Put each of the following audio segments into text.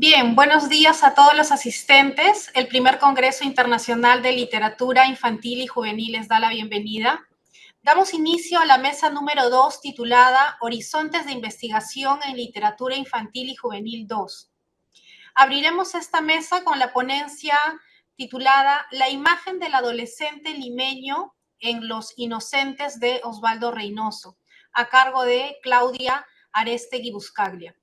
Bien, buenos días a todos los asistentes. El primer Congreso Internacional de Literatura Infantil y Juvenil les da la bienvenida. Damos inicio a la mesa número 2 titulada Horizontes de Investigación en Literatura Infantil y Juvenil 2. Abriremos esta mesa con la ponencia titulada La imagen del adolescente limeño en Los Inocentes de Osvaldo Reynoso, a cargo de Claudia Arestegui Buscaglia.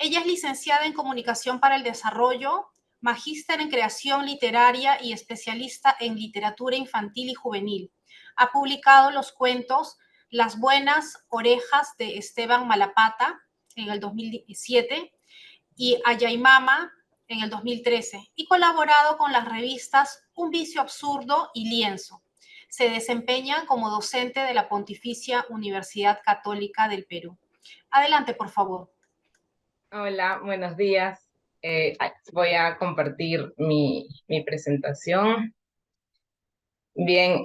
Ella es licenciada en Comunicación para el Desarrollo, magíster en Creación Literaria y especialista en Literatura Infantil y Juvenil. Ha publicado los cuentos Las Buenas Orejas de Esteban Malapata en el 2017 y Ayaimama en el 2013 y colaborado con las revistas Un Vicio Absurdo y Lienzo. Se desempeña como docente de la Pontificia Universidad Católica del Perú. Adelante, por favor. Hola, buenos días. Voy a compartir mi presentación. Bien,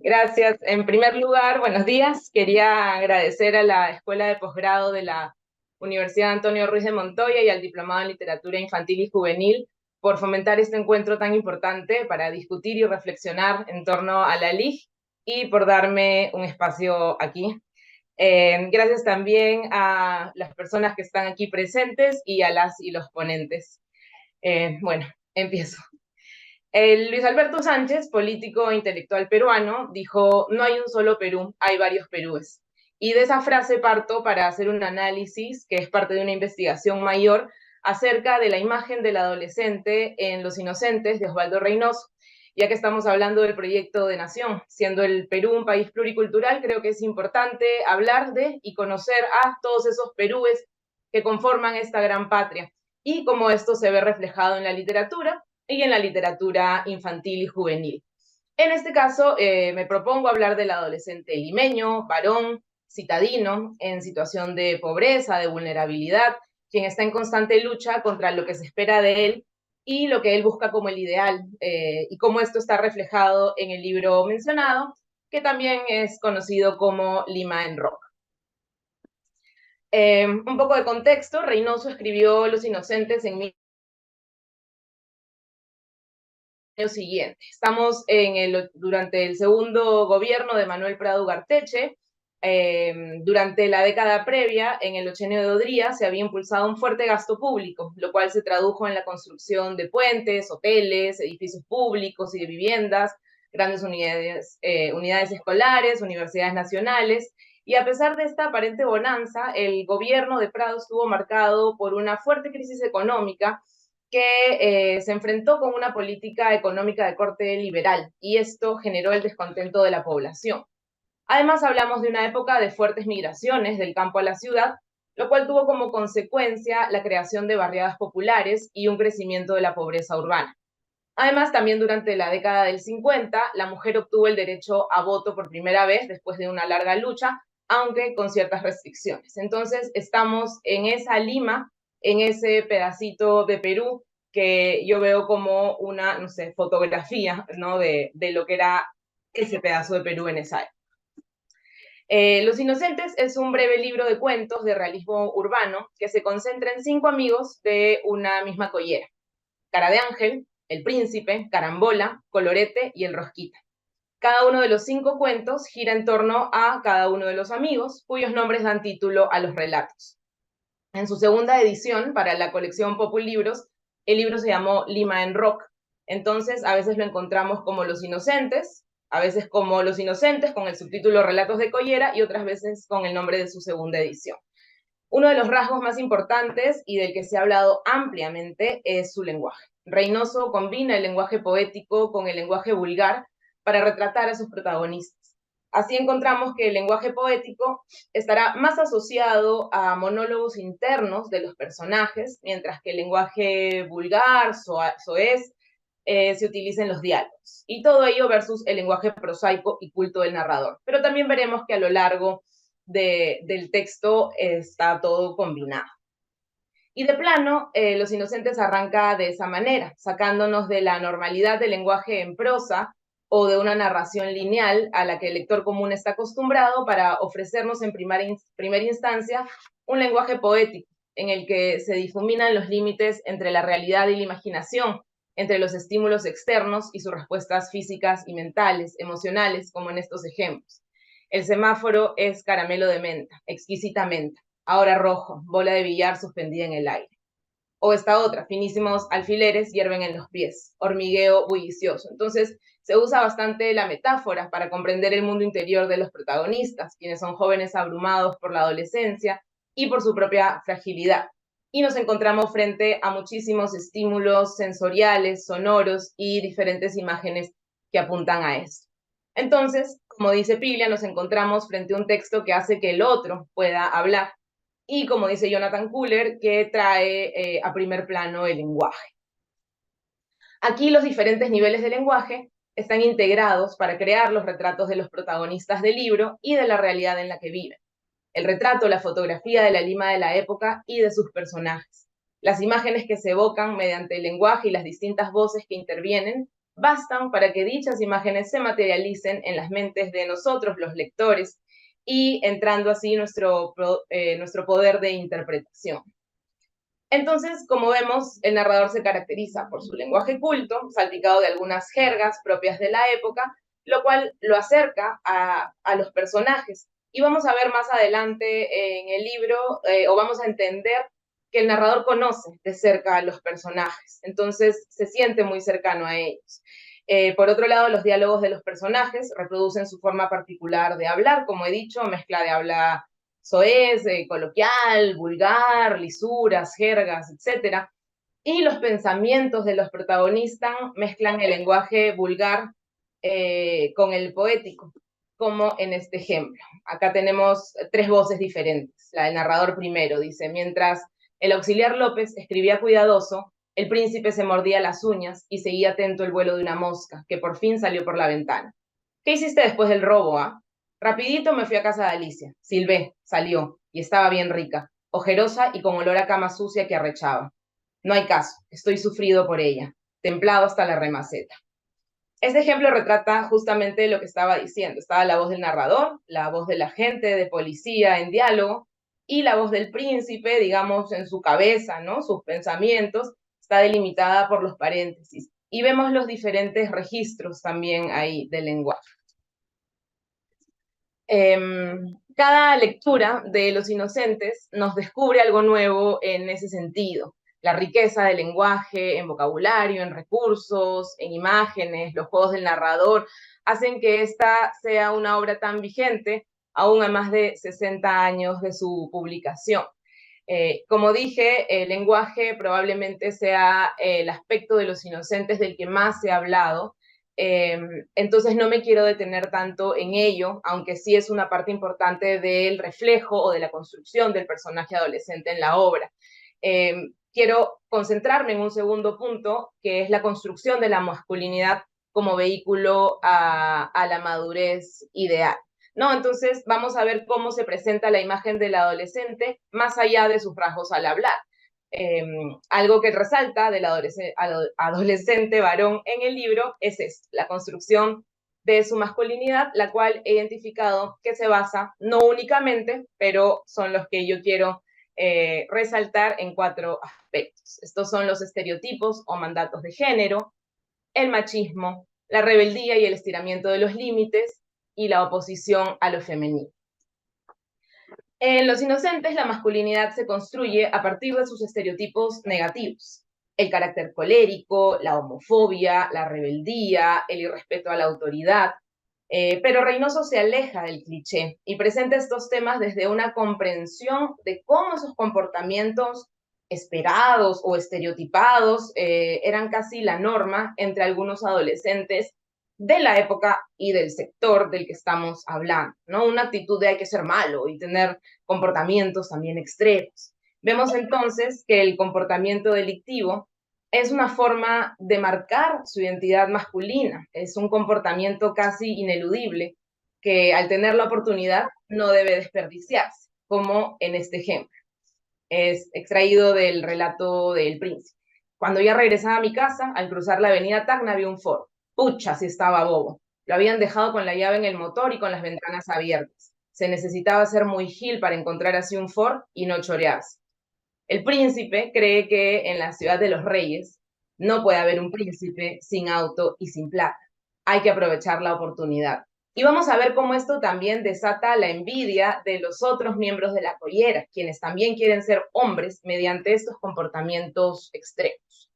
gracias. En primer lugar, buenos días. Quería agradecer a la Escuela de Posgrado de la Universidad Antonio Ruiz de Montoya y al Diplomado en Literatura Infantil y Juvenil por fomentar este encuentro tan importante para discutir y reflexionar en torno a la LIG y por darme un espacio aquí. Gracias también a las personas que están aquí presentes y a las y los ponentes. Bueno, empiezo. Luis Alberto Sánchez, político e intelectual peruano, dijo: no hay un solo Perú, hay varios Perúes. Y de esa frase parto para hacer un análisis que es parte de una investigación mayor acerca de la imagen del adolescente en Los Inocentes de Osvaldo Reynoso. Ya que estamos hablando del proyecto de nación, siendo el Perú un país pluricultural, creo que es importante hablar de y conocer a todos esos perúes que conforman esta gran patria y cómo esto se ve reflejado en la literatura y en la literatura infantil y juvenil. En este caso, me propongo hablar del adolescente limeño, varón, citadino, en situación de pobreza, de vulnerabilidad, quien está en constante lucha contra lo que se espera de él y lo que él busca como el ideal, y cómo esto está reflejado en el libro mencionado, que también es conocido como Lima en Rock. Un poco de contexto: Reynoso escribió Los Inocentes en siguiente. Estamos durante el segundo gobierno de Manuel Prado Ugarteche. Durante la década previa, en el Ochenio de Odría, se había impulsado un fuerte gasto público, lo cual se tradujo en la construcción de puentes, hoteles, edificios públicos y de viviendas, grandes unidades escolares, universidades nacionales. Y a pesar de esta aparente bonanza, el gobierno de Prado estuvo marcado por una fuerte crisis económica que se enfrentó con una política económica de corte liberal, y esto generó el descontento de la población. Además, hablamos de una época de fuertes migraciones del campo a la ciudad, lo cual tuvo como consecuencia la creación de barriadas populares y un crecimiento de la pobreza urbana. Además, también durante la década del 50, la mujer obtuvo el derecho a voto por primera vez después de una larga lucha, aunque con ciertas restricciones. Entonces, estamos en esa Lima, en ese pedacito de Perú que yo veo como una, no sé, fotografía, ¿no?, de lo que era ese pedazo de Perú en esa época. Los Inocentes es un breve libro de cuentos de realismo urbano que se concentra en 5 amigos de una misma collera: Cara de Ángel, El Príncipe, Carambola, Colorete y El Rosquita. Cada uno de los 5 cuentos gira en torno a cada uno de los amigos, cuyos nombres dan título a los relatos. En su segunda edición, para la colección Populibros, el libro se llamó Lima en Rock. Entonces, a veces lo encontramos como Los Inocentes, a veces como Los Inocentes con el subtítulo Relatos de Collera y otras veces con el nombre de su segunda edición. Uno de los rasgos más importantes y del que se ha hablado ampliamente es su lenguaje. Reynoso combina el lenguaje poético con el lenguaje vulgar para retratar a sus protagonistas. Así encontramos que el lenguaje poético estará más asociado a monólogos internos de los personajes, mientras que el lenguaje vulgar, soez, se utiliza en los diálogos. Y todo ello versus el lenguaje prosaico y culto del narrador. Pero también veremos que a lo largo del texto está todo combinado. Y de plano, Los Inocentes arranca de esa manera, sacándonos de la normalidad del lenguaje en prosa o de una narración lineal a la que el lector común está acostumbrado, para ofrecernos en primera instancia un lenguaje poético, en el que se difuminan los límites entre la realidad y la imaginación, entre los estímulos externos y sus respuestas físicas y mentales, emocionales, como en estos ejemplos. El semáforo es caramelo de menta, exquisita menta, ahora rojo, bola de billar suspendida en el aire. O esta otra, finísimos alfileres hierven en los pies, hormigueo bullicioso. Entonces, se usa bastante la metáfora para comprender el mundo interior de los protagonistas, quienes son jóvenes abrumados por la adolescencia y por su propia fragilidad. Y nos encontramos frente a muchísimos estímulos sensoriales, sonoros y diferentes imágenes que apuntan a esto. Entonces, como dice Piglia, nos encontramos frente a un texto que hace que el otro pueda hablar y, como dice Jonathan Kuller, que trae a primer plano el lenguaje. Aquí los diferentes niveles de lenguaje están integrados para crear los retratos de los protagonistas del libro y de la realidad en la que viven. El retrato, la fotografía de la Lima de la época y de sus personajes. Las imágenes que se evocan mediante el lenguaje y las distintas voces que intervienen bastan para que dichas imágenes se materialicen en las mentes de nosotros, los lectores, y entrando así nuestro poder de interpretación. Entonces, como vemos, el narrador se caracteriza por su lenguaje culto, salpicado de algunas jergas propias de la época, lo cual lo acerca a los personajes. Y vamos a ver más adelante en el libro, o vamos a entender que el narrador conoce de cerca a los personajes, entonces se siente muy cercano a ellos. Por otro lado, los diálogos de los personajes reproducen su forma particular de hablar, como he dicho, mezcla de habla soez, coloquial, vulgar, lisuras, jergas, etc. Y los pensamientos de los protagonistas mezclan el lenguaje vulgar con el poético, como en este ejemplo. Acá tenemos tres voces diferentes. La del narrador primero dice: mientras el auxiliar López escribía cuidadoso, el príncipe se mordía las uñas y seguía atento el vuelo de una mosca, que por fin salió por la ventana. ¿Qué hiciste después del robo, ah? Rapidito me fui a casa de Alicia. Silvé, salió, y estaba bien rica, ojerosa y con olor a cama sucia que arrechaba. No hay caso, estoy sufrido por ella, templado hasta la remaceta. Este ejemplo retrata justamente lo que estaba diciendo. Estaba la voz del narrador, la voz del agente de policía en diálogo, y la voz del príncipe, digamos, en su cabeza, ¿no? Sus pensamientos, está delimitada por los paréntesis. Y vemos los diferentes registros también ahí del lenguaje. Cada lectura de Los Inocentes nos descubre algo nuevo en ese sentido. La riqueza del lenguaje, en vocabulario, en recursos, en imágenes, los juegos del narrador, hacen que esta sea una obra tan vigente, aún a más de 60 años de su publicación. Como dije, el lenguaje probablemente sea el aspecto de Los Inocentes del que más se ha hablado, entonces no me quiero detener tanto en ello, aunque sí es una parte importante del reflejo o de la construcción del personaje adolescente en la obra. Quiero concentrarme en un segundo punto, que es la construcción de la masculinidad como vehículo a la madurez ideal, ¿no? Entonces vamos a ver cómo se presenta la imagen del adolescente más allá de sus rasgos al hablar. Algo que resalta del adolescente varón en el libro es esto, la construcción de su masculinidad, la cual he identificado que se basa no únicamente, pero son los que yo quiero resaltar en 4 aspectos. Estos son los estereotipos o mandatos de género, el machismo, la rebeldía y el estiramiento de los límites y la oposición a lo femenino. En Los Inocentes, la masculinidad se construye a partir de sus estereotipos negativos. El carácter colérico, la homofobia, la rebeldía, el irrespeto a la autoridad. Pero Reynoso se aleja del cliché y presenta estos temas desde una comprensión de cómo esos comportamientos esperados o estereotipados eran casi la norma entre algunos adolescentes de la época y del sector del que estamos hablando, ¿no? Una actitud de hay que ser malo y tener comportamientos también extremos. Vemos entonces que el comportamiento delictivo es una forma de marcar su identidad masculina, es un comportamiento casi ineludible que al tener la oportunidad no debe desperdiciarse, como en este ejemplo. Es extraído del relato del príncipe. Cuando ya regresaba a mi casa, al cruzar la avenida Tacna vi un Ford. Pucha, si estaba bobo. Lo habían dejado con la llave en el motor y con las ventanas abiertas. Se necesitaba ser muy gil para encontrar así un Ford y no chorearse. El príncipe cree que en la ciudad de los reyes no puede haber un príncipe sin auto y sin plata. Hay que aprovechar la oportunidad. Y vamos a ver cómo esto también desata la envidia de los otros miembros de la collera, quienes también quieren ser hombres mediante estos comportamientos extremos.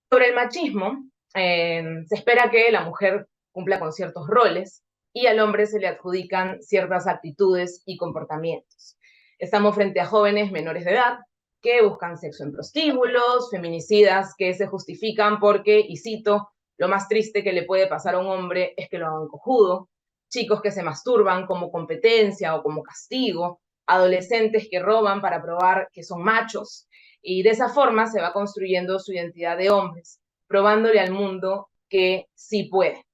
Sobre el machismo, se espera que la mujer cumpla con ciertos roles y al hombre se le adjudican ciertas actitudes y comportamientos. Estamos frente a jóvenes menores de edad que buscan sexo en prostíbulos, feminicidas que se justifican porque, y cito, lo más triste que le puede pasar a un hombre es que lo hagan cojudo, chicos que se masturban como competencia o como castigo, adolescentes que roban para probar que son machos, y de esa forma se va construyendo su identidad de hombres, probándole al mundo que sí puede,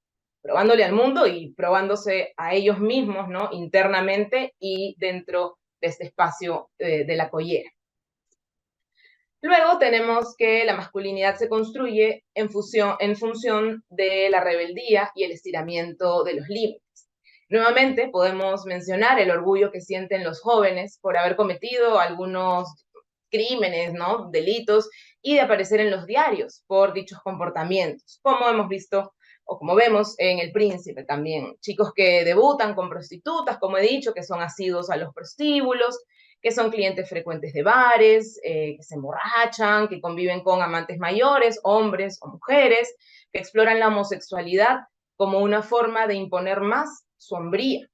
probándole al mundo y probándose a ellos mismos, ¿no? Internamente y dentro de este espacio de la collera. Luego tenemos que la masculinidad se construye en función de la rebeldía y el estiramiento de los límites. Nuevamente podemos mencionar el orgullo que sienten los jóvenes por haber cometido algunos crímenes, ¿no? Delitos, y de aparecer en los diarios por dichos comportamientos, como hemos visto o como vemos en El Príncipe también. Chicos que debutan con prostitutas, como he dicho, que son asiduos a los prostíbulos, que son clientes frecuentes de bares, que se emborrachan, que conviven con amantes mayores, hombres o mujeres, que exploran la homosexualidad como una forma de imponer más su hombría.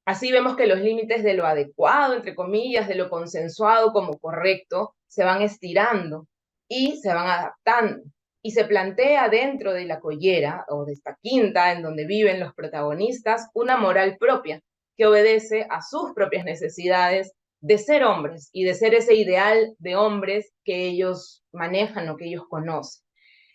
Así vemos que los límites de lo adecuado, entre comillas, de lo consensuado como correcto, se van estirando y se van adaptando. Y se plantea dentro de la collera o de esta quinta en donde viven los protagonistas una moral propia que obedece a sus propias necesidades de ser hombres y de ser ese ideal de hombres que ellos manejan o que ellos conocen.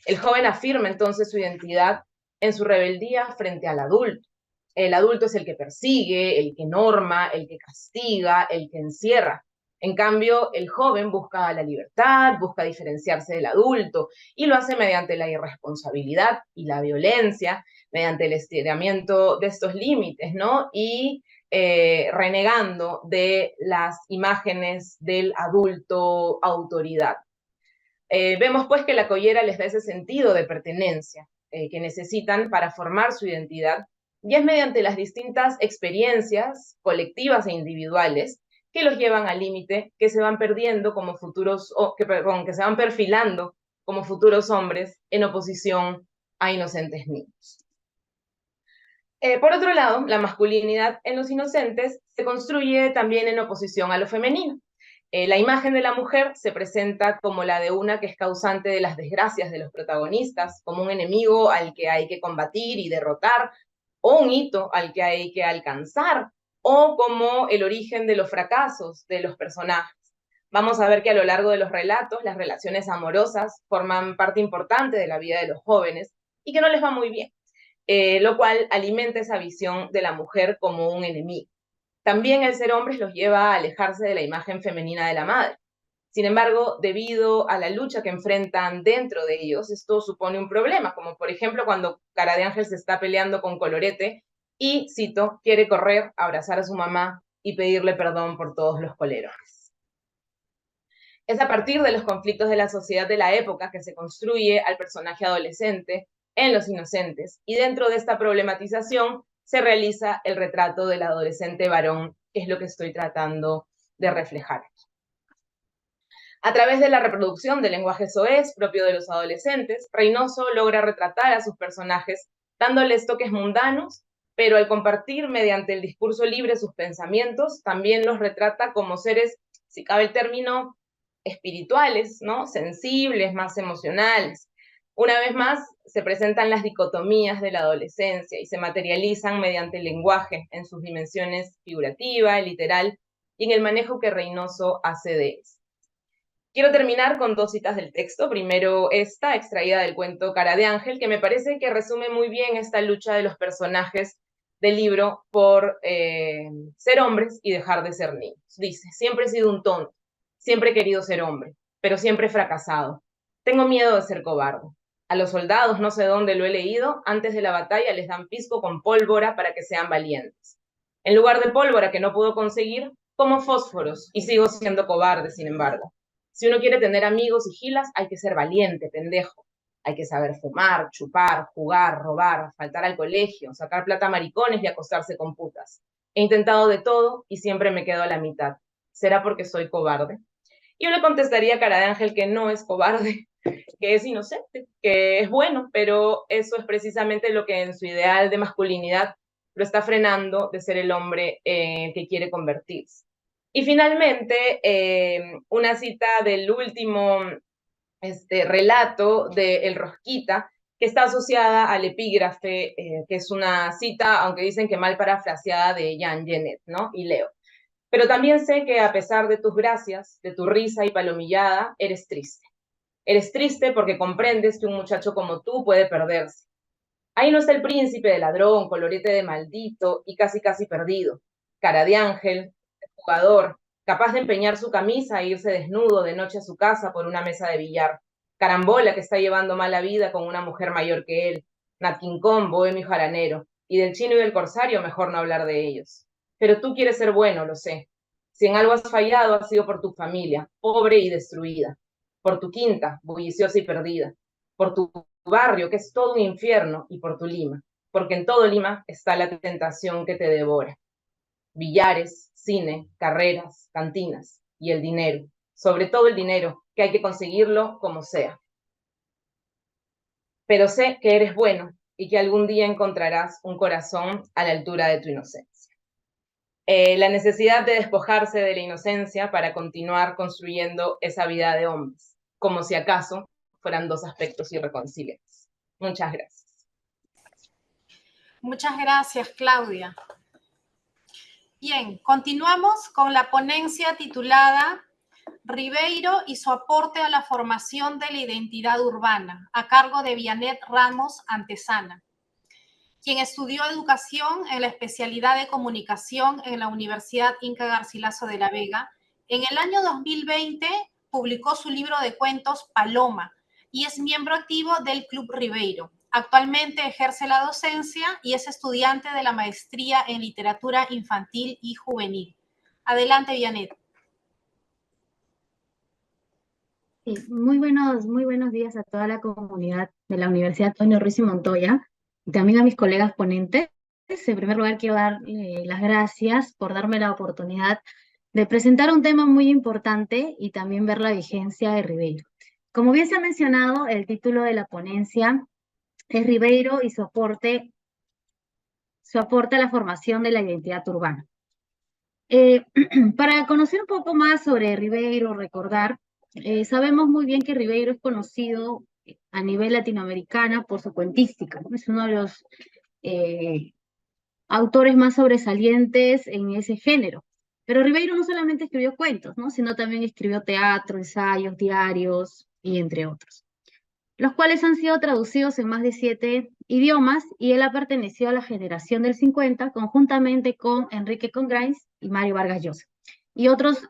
El joven afirma entonces su identidad en su rebeldía frente al adulto. El adulto es el que persigue, el que norma, el que castiga, el que encierra. En cambio, el joven busca la libertad, busca diferenciarse del adulto y lo hace mediante la irresponsabilidad y la violencia, mediante el estiramiento de estos límites, ¿no? Y renegando de las imágenes del adulto autoridad. Vemos pues que la collera les da ese sentido de pertenencia que necesitan para formar su identidad, y es mediante las distintas experiencias colectivas e individuales que los llevan al límite, que se van perdiendo como futuros, que se van perfilando como futuros hombres en oposición a inocentes niños. Por otro lado, la masculinidad en los inocentes se construye también en oposición a lo femenino. La imagen de la mujer se presenta como la de una que es causante de las desgracias de los protagonistas, como un enemigo al que hay que combatir y derrotar, o un hito al que hay que alcanzar, o como el origen de los fracasos de los personajes. Vamos a ver que a lo largo de los relatos las relaciones amorosas forman parte importante de la vida de los jóvenes y que no les va muy bien, lo cual alimenta esa visión de la mujer como un enemigo. También el ser hombres los lleva a alejarse de la imagen femenina de la madre. Sin embargo, debido a la lucha que enfrentan dentro de ellos, esto supone un problema, como por ejemplo cuando Cara de Ángel se está peleando con Colorete y, cito, quiere correr, abrazar a su mamá y pedirle perdón por todos los colerones. Es a partir de los conflictos de la sociedad de la época que se construye al personaje adolescente en Los Inocentes, y dentro de esta problematización se realiza el retrato del adolescente varón, que es lo que estoy tratando de reflejar aquí. A través de la reproducción del lenguaje soez propio de los adolescentes, Reynoso logra retratar a sus personajes dándoles toques mundanos, pero al compartir mediante el discurso libre sus pensamientos, también los retrata como seres, si cabe el término, espirituales, ¿no? Sensibles, más emocionales. Una vez más, se presentan las dicotomías de la adolescencia y se materializan mediante el lenguaje en sus dimensiones figurativa, literal, y en el manejo que Reynoso hace de ellas. Quiero terminar con dos citas del texto. Primero esta, extraída del cuento Cara de Ángel, que me parece que resume muy bien esta lucha de los personajes del libro por ser hombres y dejar de ser niños. Dice: siempre he sido un tonto, siempre he querido ser hombre, pero siempre he fracasado. Tengo miedo de ser cobarde. A los soldados, no sé dónde lo he leído, antes de la batalla les dan pisco con pólvora para que sean valientes. En lugar de pólvora que no puedo conseguir, como fósforos y sigo siendo cobarde, sin embargo. Si uno quiere tener amigos y gilas, hay que ser valiente, pendejo. Hay que saber fumar, chupar, jugar, robar, faltar al colegio, sacar plata a maricones y acostarse con putas. He intentado de todo y siempre me quedo a la mitad. ¿Será porque soy cobarde? Yo le contestaría a Cara de Ángel que no es cobarde, que es inocente, que es bueno, pero eso es precisamente lo que en su ideal de masculinidad lo está frenando de ser el hombre que quiere convertirse. Y finalmente, una cita del último relato de El Rosquita, que está asociada al epígrafe, que es una cita, aunque dicen que mal parafraseada, de Jean Genet, ¿no? Y leo. Pero también sé que a pesar de tus gracias, de tu risa y palomillada, eres triste. Eres triste porque comprendes que un muchacho como tú puede perderse. Ahí no está el príncipe de ladrón, colorete de maldito y casi casi perdido. Cara de ángel, jugador, capaz de empeñar su camisa e irse desnudo de noche a su casa por una mesa de billar. Carambola que está llevando mala vida con una mujer mayor que él. Nat King Kong, bohemio jaranero. Y del chino y del corsario mejor no hablar de ellos. Pero tú quieres ser bueno, lo sé. Si en algo has fallado ha sido por tu familia, pobre y destruida. Por tu quinta, bulliciosa y perdida. Por tu barrio, que es todo un infierno, y por tu Lima, porque en todo Lima está la tentación que te devora. Billares, cine, carreras, cantinas y el dinero, sobre todo el dinero, que hay que conseguirlo como sea. Pero sé que eres bueno y que algún día encontrarás un corazón a la altura de tu inocencia. La necesidad de despojarse de la inocencia para continuar construyendo esa vida de hombres, como si acaso fueran dos aspectos irreconciliables. Muchas gracias. Muchas gracias, Claudia. Bien, continuamos con la ponencia titulada Ribeiro y su aporte a la formación de la identidad urbana, a cargo de Vianet Ramos Antesana, quien estudió educación en la especialidad de comunicación en la Universidad Inca Garcilaso de la Vega. En el año 2020 publicó su libro de cuentos Paloma y es miembro activo del Club Ribeiro. Actualmente ejerce la docencia y es estudiante de la maestría en literatura infantil y juvenil. Adelante, Vianet. Sí, muy buenos días a toda la comunidad de la Universidad Antonio Ruiz y Montoya y también a mis colegas ponentes. En primer lugar, quiero dar las gracias por darme la oportunidad de presentar un tema muy importante y también ver la vigencia de Ribeiro. Como bien se ha mencionado, el título de la ponencia es Ribeiro y su aporte a la formación de la identidad urbana. Para conocer un poco más sobre Ribeiro, recordar, sabemos muy bien que Ribeiro es conocido a nivel latinoamericano por su cuentística, ¿no? Es uno de los eh, autores más sobresalientes en ese género. Pero Ribeiro no solamente escribió cuentos, ¿no? Sino también escribió teatro, ensayos, diarios y entre otros, los cuales han sido traducidos en más de 7 idiomas y él ha pertenecido a la generación del 50 conjuntamente con Enrique Congrains y Mario Vargas Llosa y otros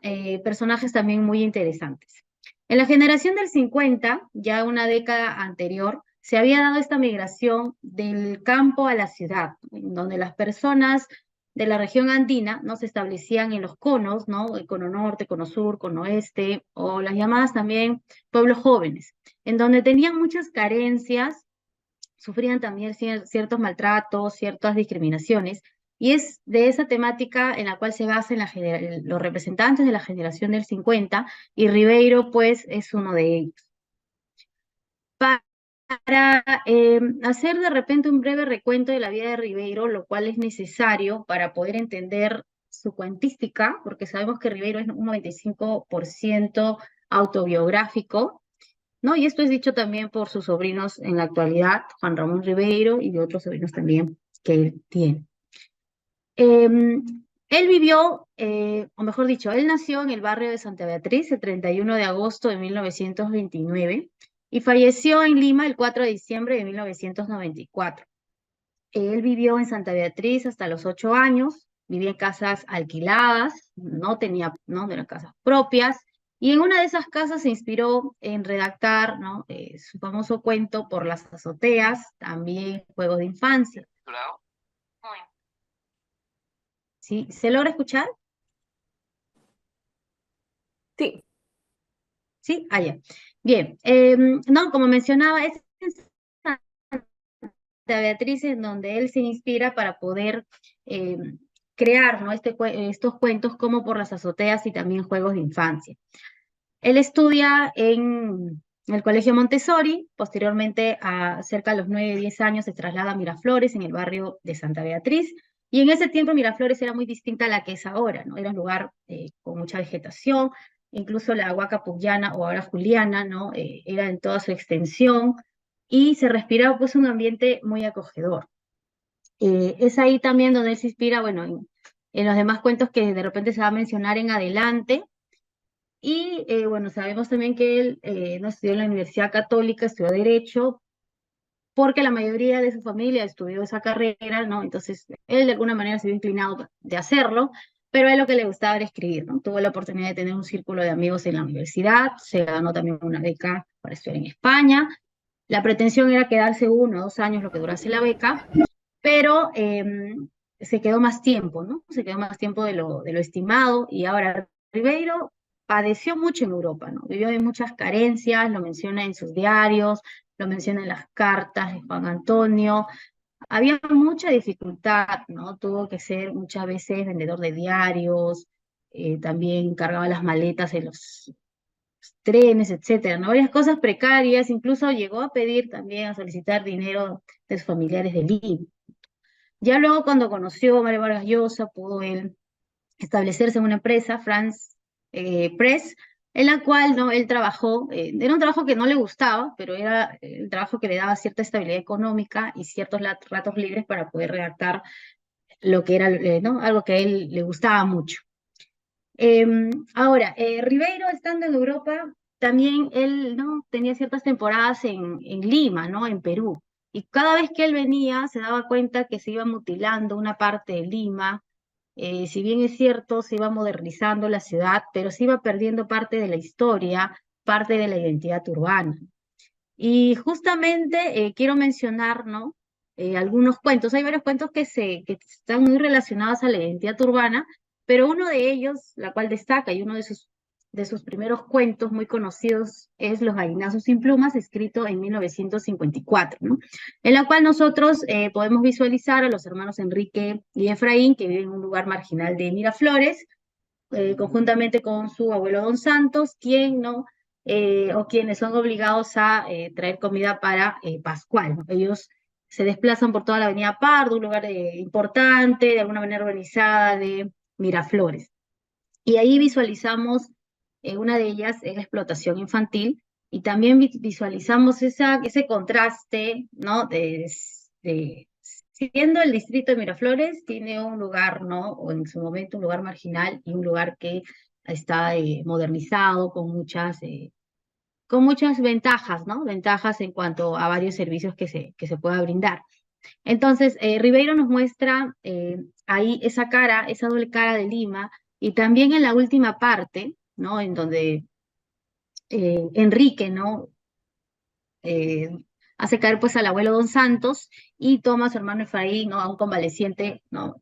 personajes también muy interesantes. En la generación del 50, ya una década anterior, se había dado esta migración del campo a la ciudad, en donde las personas de la región andina no se establecían en los conos, ¿no? El cono norte, cono sur, cono oeste, o las llamadas también pueblos jóvenes, en donde tenían muchas carencias, sufrían también ciertos maltratos, ciertas discriminaciones, y es de esa temática en la cual se basan los representantes de la generación del 50, y Ribeiro pues es uno de ellos. Para hacer de repente un breve recuento de la vida de Ribeiro, lo cual es necesario para poder entender su cuentística, porque sabemos que Ribeiro es un 95% autobiográfico, ¿no? Y esto es dicho también por sus sobrinos en la actualidad, Juan Ramón Ribeiro y de otros sobrinos también que él tiene. Él vivió, o mejor dicho, él nació en el barrio de Santa Beatriz el 31 de agosto de 1929 y falleció en Lima el 4 de diciembre de 1994. Él vivió en Santa Beatriz hasta los 8 años, vivía en casas alquiladas, no eran casas propias, y en una de esas casas se inspiró en redactar, ¿no? Su famoso cuento Por las azoteas, también Juegos de infancia. ¿Sí? ¿Se logra escuchar? Sí. ¿Sí? Ah, ya. Bien, no, como mencionaba, es en Santa Beatriz en donde él se inspira para poder eh, crear, ¿no? Estos cuentos como por las azoteas y también juegos de infancia. Él estudia en el Colegio Montessori, posteriormente, cerca de los 9, 10 años, se traslada a Miraflores, en el barrio de Santa Beatriz, y en ese tiempo Miraflores era muy distinta a la que es ahora, ¿no? Era un lugar con mucha vegetación, incluso la Huaca Pucllana o ahora Juliana, ¿no? Era en toda su extensión, y se respiraba pues un ambiente muy acogedor. Es ahí también donde él se inspira, bueno, en los demás cuentos que de repente se va a mencionar en adelante, y bueno, sabemos también que él no estudió en la Universidad Católica, estudió Derecho, porque la mayoría de su familia estudió esa carrera, ¿no? Entonces, él de alguna manera se vio inclinado de hacerlo, pero a él lo que le gustaba era escribir, ¿no? Tuvo la oportunidad de tener un círculo de amigos en la universidad, se ganó también una beca para estudiar en España. La pretensión era quedarse 1 o 2 años, lo que durase la beca, pero se quedó más tiempo, ¿no? Se quedó más tiempo de lo estimado, y ahora Ribeiro padeció mucho en Europa, ¿no? Vivió de muchas carencias, lo menciona en sus diarios, lo menciona en las cartas de Juan Antonio. Había mucha dificultad, ¿no? Tuvo que ser muchas veces vendedor de diarios, también cargaba las maletas en los trenes, etcétera, ¿no? Varias cosas precarias, incluso llegó a pedir también, a solicitar dinero de sus familiares de Lima. Ya luego, cuando conoció a Mario Vargas Llosa, pudo él establecerse en una empresa, France Press, en la cual, ¿no?, él trabajó. Era un trabajo que no le gustaba, pero era el trabajo que le daba cierta estabilidad económica y ciertos ratos libres para poder redactar lo que era, ¿no?, algo que a él le gustaba mucho. Ahora, Ribeiro, estando en Europa, también él, ¿no?, tenía ciertas temporadas en Lima, ¿no?, en Perú. Y cada vez que él venía, se daba cuenta que se iba mutilando una parte de Lima. Si bien es cierto, se iba modernizando la ciudad, pero se iba perdiendo parte de la historia, parte de la identidad urbana. Y justamente quiero mencionar, ¿no?, algunos cuentos. Hay varios cuentos que están muy relacionados a la identidad urbana, pero uno de ellos, la cual destaca, y uno de sus primeros cuentos muy conocidos, es Los gallinazos sin plumas, escrito en 1954, ¿no? En la cual nosotros podemos visualizar a los hermanos Enrique y Efraín, que viven en un lugar marginal de Miraflores, conjuntamente con su abuelo Don Santos, quien, ¿no?, o quienes son obligados a traer comida para Pascual, ¿no? Ellos se desplazan por toda la avenida Pardo, un lugar importante, de alguna manera organizada, de Miraflores. Y ahí visualizamos, una de ellas es la explotación infantil, y también visualizamos ese contraste, ¿no? Siendo el distrito de Miraflores, tiene un lugar, ¿no?, o en su momento un lugar marginal, y un lugar que está modernizado, con muchas ventajas, ¿no? Ventajas en cuanto a varios servicios que se pueda brindar. Entonces, Ribeiro nos muestra ahí esa doble cara de Lima, y también en la última parte, ¿no?, en donde Enrique, ¿no?, eh, hace caer pues al abuelo Don Santos y toma a su hermano Efraín, ¿no?, a un convaleciente, ¿no?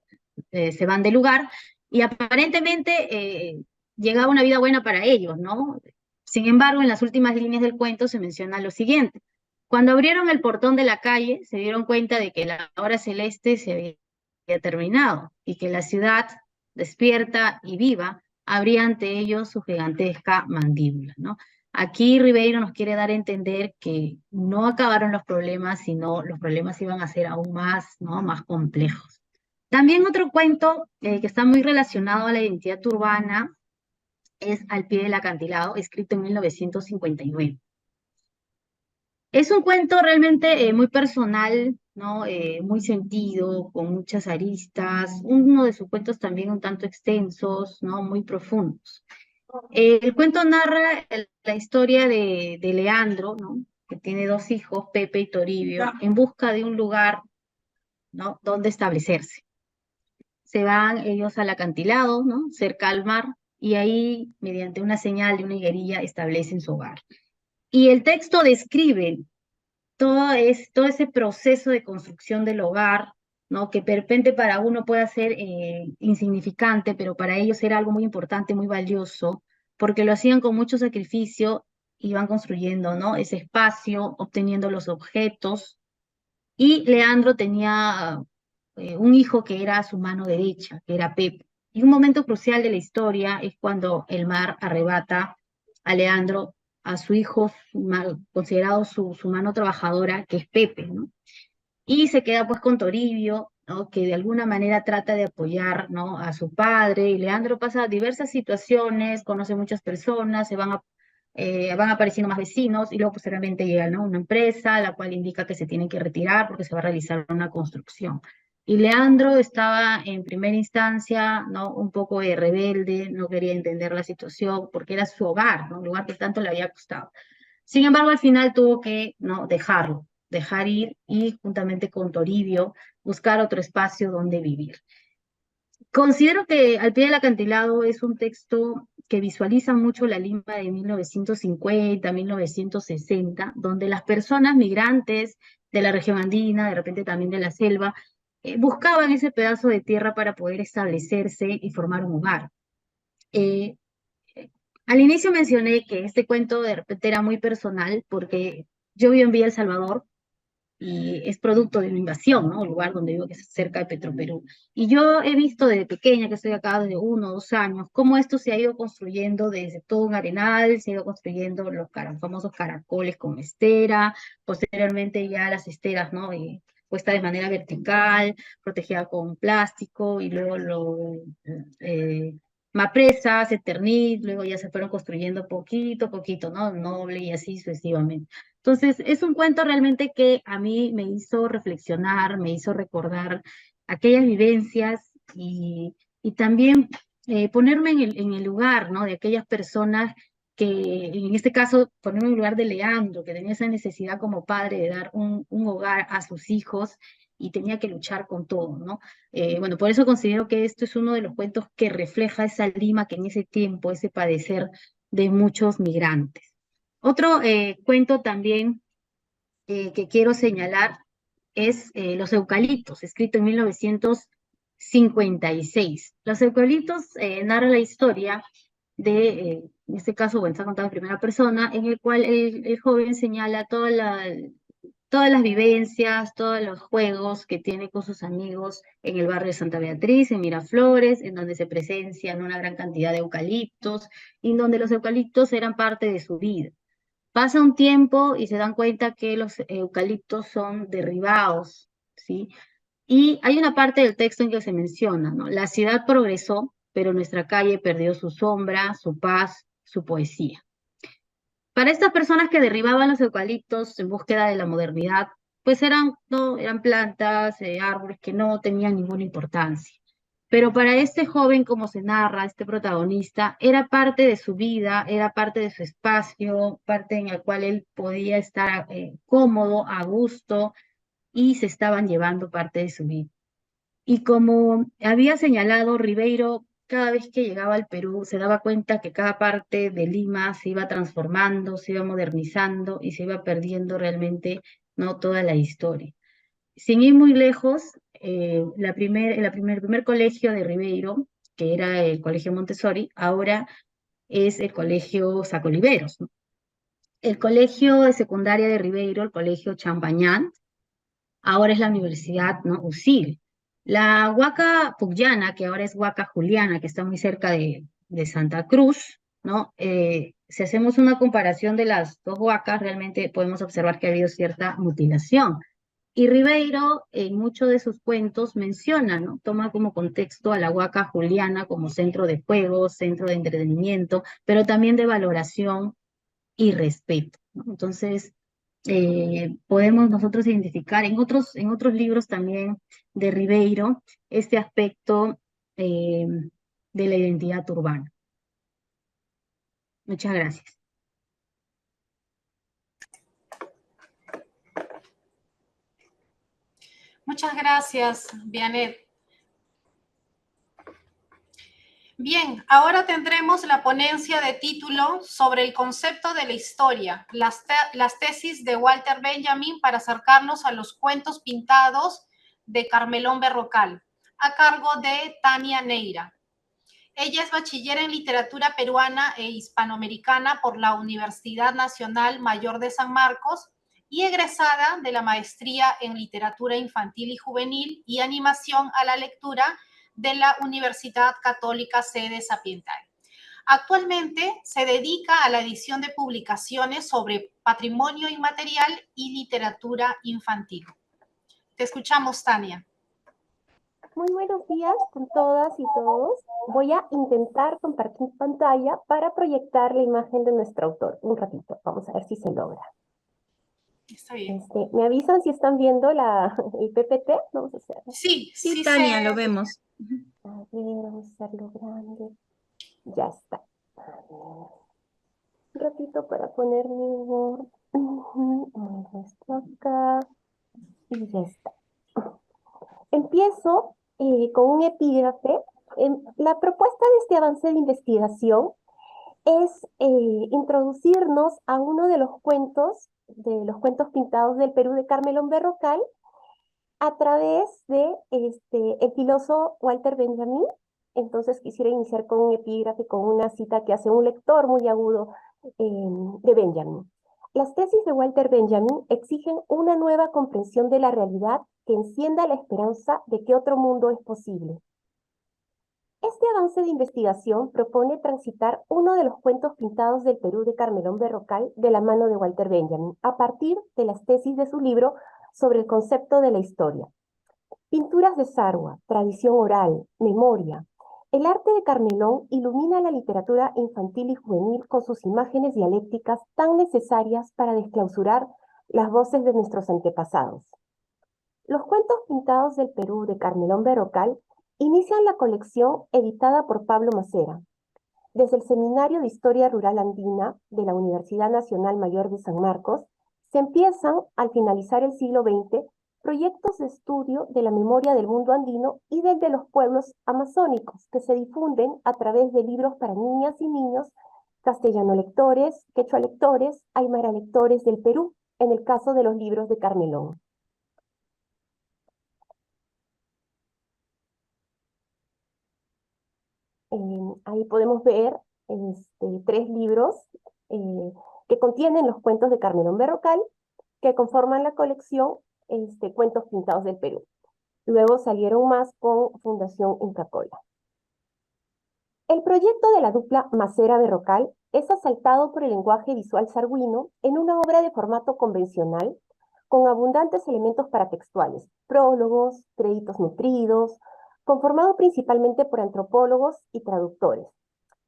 Se van del lugar, y aparentemente llegaba una vida buena para ellos, ¿no? Sin embargo, en las últimas líneas del cuento se menciona lo siguiente: cuando abrieron el portón de la calle, se dieron cuenta de que la hora celeste se había terminado, y que la ciudad, despierta y viva, abría ante ellos su gigantesca mandíbula, ¿no? Aquí Ribeiro nos quiere dar a entender que no acabaron los problemas, sino los problemas iban a ser aún más, ¿no?, más complejos. También otro cuento que está muy relacionado a la identidad urbana es Al pie del acantilado, escrito en 1959. Es un cuento realmente muy personal, ¿no? Muy sentido, con muchas aristas, uno de sus cuentos también un tanto extensos, ¿no?, muy profundos. El cuento narra la historia de Leandro, ¿no?, que tiene 2 hijos, Pepe y Toribio, en busca de un lugar, ¿no?, donde establecerse. Se van ellos al acantilado, ¿no?, cerca al mar, y ahí, mediante una señal de una higuerilla, establecen su hogar. Y el texto describe todo ese proceso de construcción del hogar, ¿no?, que de repente para uno puede ser insignificante, pero para ellos era algo muy importante, muy valioso, porque lo hacían con mucho sacrificio y van construyendo, ¿no? Ese espacio, obteniendo los objetos. Y Leandro tenía un hijo que era su mano derecha, que era Pepe. Y un momento crucial de la historia es cuando el mar arrebata a Leandro, a su hijo, considerado su mano trabajadora, que es Pepe, ¿no? Y se queda pues con Toribio, ¿no? Que de alguna manera trata de apoyar, ¿no? A su padre, y Leandro pasa diversas situaciones, conoce muchas personas, van apareciendo más vecinos, y luego posteriormente llega, ¿no? Una empresa, la cual indica que se tienen que retirar porque se va a realizar una construcción. Y Leandro estaba en primera instancia, ¿no? Un poco de rebelde, no quería entender la situación porque era su hogar, ¿no? Un lugar que tanto le había costado. Sin embargo, al final tuvo que, ¿no? Dejar ir, y juntamente con Toribio buscar otro espacio donde vivir. Considero que Al pie del acantilado es un texto que visualiza mucho la Lima de 1950, 1960, donde las personas migrantes de la región andina, de repente también de la selva, buscaban ese pedazo de tierra para poder establecerse y formar un hogar. Eh, Al inicio mencioné que este cuento de repente era muy personal porque yo vivo en Villa El Salvador y es producto de una invasión, ¿no? Un lugar donde vivo que es cerca de Petroperú. Y yo he visto desde pequeña, que estoy acá desde 1 o 2 años, cómo esto se ha ido construyendo desde todo un arenal, se ha ido construyendo los famosos caracoles con estera, posteriormente ya las esteras, ¿no? Puesta de manera vertical, protegida con plástico, y luego eh, mapresas, eternit, luego ya se fueron construyendo poquito a poquito, ¿no? Noble y así sucesivamente. Entonces, es un cuento realmente que a mí me hizo reflexionar, me hizo recordar aquellas vivencias, y también ponerme en el lugar, ¿no? De aquellas personas que, en este caso, ponerme en el lugar de Leandro, que tenía esa necesidad como padre de dar un hogar a sus hijos y tenía que luchar con todo, ¿no? Bueno, por eso considero que esto es uno de los cuentos que refleja esa Lima que en ese tiempo, ese padecer de muchos migrantes. Otro cuento también que quiero señalar es Los Eucaliptos, escrito en 1956. Los Eucaliptos narra la historia de, en este caso, bueno, está contado en primera persona, en el cual el joven señala todas las vivencias, todos los juegos que tiene con sus amigos en el barrio de Santa Beatriz, en Miraflores, en donde se presencian una gran cantidad de eucaliptos, y en donde los eucaliptos eran parte de su vida. Pasa un tiempo y se dan cuenta que los eucaliptos son derribados, ¿sí? Y hay una parte del texto en que se menciona, ¿no? La ciudad progresó, pero nuestra calle perdió su sombra, su paz, su poesía. Para estas personas que derribaban los eucaliptos en búsqueda de la modernidad, pues no, eran plantas, árboles que no tenían ninguna importancia. Pero para este joven, como se narra, este protagonista, era parte de su vida, era parte de su espacio, parte en el cual él podía estar cómodo, a gusto, y se estaban llevando parte de su vida. Y como había señalado Ribeiro, cada vez que llegaba al Perú se daba cuenta que cada parte de Lima se iba transformando, se iba modernizando y se iba perdiendo realmente, ¿no? Toda la historia. Sin ir muy lejos, el primer colegio de Ribeiro, que era el Colegio Montessori, ahora es el Colegio Sacoliveros, ¿no? El colegio de secundaria de Ribeiro, el Colegio Champañán, ahora es la Universidad, ¿no? USIL. La Huaca Pucllana, que ahora es Huaca Juliana, que está muy cerca de Santa Cruz, ¿no? Si hacemos una comparación de las dos huacas, realmente podemos observar que ha habido cierta mutilación. Y Ribeiro, en muchos de sus cuentos, menciona, ¿no? Toma como contexto a la Huaca Juliana como centro de juegos, centro de entretenimiento, pero también de valoración y respeto, ¿no? Entonces, podemos nosotros identificar en otros libros también de Ribeiro este aspecto eh, de la identidad urbana. Muchas gracias. Muchas gracias, Vianet. Bien, ahora tendremos la ponencia de título sobre el concepto de la historia, las tesis de Walter Benjamin para acercarnos a los cuentos pintados de Carmelón Berrocal, a cargo de Tania Neira. Ella es bachiller en literatura peruana e hispanoamericana por la Universidad Nacional Mayor de San Marcos y egresada de la maestría en literatura infantil y juvenil y animación a la lectura de la Universidad Católica Sede Sapiental. Actualmente se dedica a la edición de publicaciones sobre patrimonio inmaterial y literatura infantil. Te escuchamos, Tania. Muy buenos días con todas y todos. Voy a intentar compartir pantalla para proyectar la imagen de nuestro autor. Un ratito, vamos a ver si se logra. Está bien. ¿Me avisan si están viendo el PPT? Vamos a hacer. Sí, Sí, Tania, lo vemos. A ver, vamos a hacerlo grande. Ya está. A ver. Un ratito para poner mi Word. Esto acá. Y ya está. Empiezo con un epígrafe. La propuesta de este avance de investigación es introducirnos a uno de los cuentos pintados del Perú de Carmelón Berrocal a través de el filósofo Walter Benjamin. Entonces quisiera iniciar con un epígrafe, con una cita que hace un lector muy agudo de Benjamin. Las tesis de Walter Benjamin exigen una nueva comprensión de la realidad que encienda la esperanza de que otro mundo es posible. Este avance de investigación propone transitar uno de los cuentos pintados del Perú de Carmelón Berrocal de la mano de Walter Benjamin, a partir de las tesis de su libro sobre el concepto de la historia. Pinturas de Sarwa, tradición oral, memoria. El arte de Carmelón ilumina la literatura infantil y juvenil con sus imágenes dialécticas tan necesarias para desclausurar las voces de nuestros antepasados. Los cuentos pintados del Perú de Carmelón Berrocal inician la colección editada por Pablo Macera. Desde el Seminario de Historia Rural Andina de la Universidad Nacional Mayor de San Marcos, se empiezan, al finalizar el siglo XX, proyectos de estudio de la memoria del mundo andino y del de los pueblos amazónicos, que se difunden a través de libros para niñas y niños, castellano lectores, quechua lectores, aymara lectores del Perú, en el caso de los libros de Carmelón. Ahí podemos ver 3 libros que contienen los cuentos de Carmelón Berrocal, que conforman la colección Cuentos Pintados del Perú. Luego salieron más con Fundación Inca Kola. El proyecto de la dupla Macera-Berrocal es asaltado por el lenguaje visual sarguino en una obra de formato convencional, con abundantes elementos paratextuales, prólogos, créditos nutridos, conformado principalmente por antropólogos y traductores,